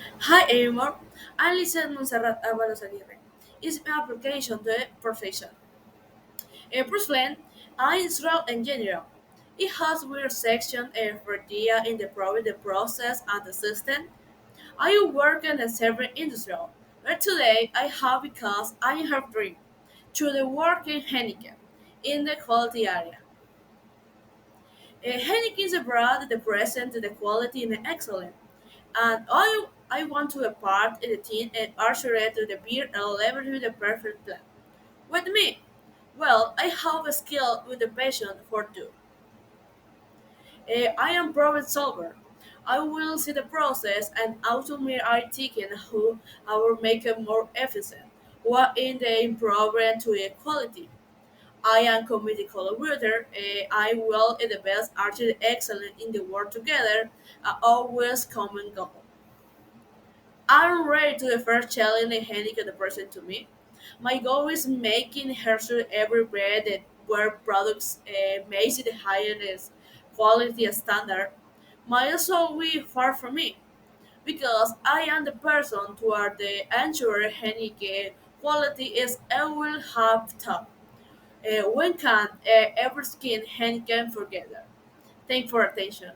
Hi everyone, I'm Lisa Montserrat Avalos Aguirre. It's my application to the profession. Personally, I'm industrial engineer. It has weird section for data in the process and the system. I work in the several industrial, but today I have because I have dream to the work in Heineken in the quality area. Heineken is a brand that presents the quality and excellence. And I want to be part in the team and usher it to the beer and leverage the perfect plan. With me, well, I have a skill with a passion for two. I am problem solver. I will see the process and automate our thinking who I will make it more efficient. What in the improvement to equality. I am committee collaborator. I will in the best archer excellent in the work together. Always common goal. I'm ready to the first challenge and handicap the person to me. My goal is making Hershey every bread that where products makes it the highest quality standard. My also be far from me because I am the person toward the ensure handicap quality is I will have top. When can every skin handicap forget that. Thank for attention.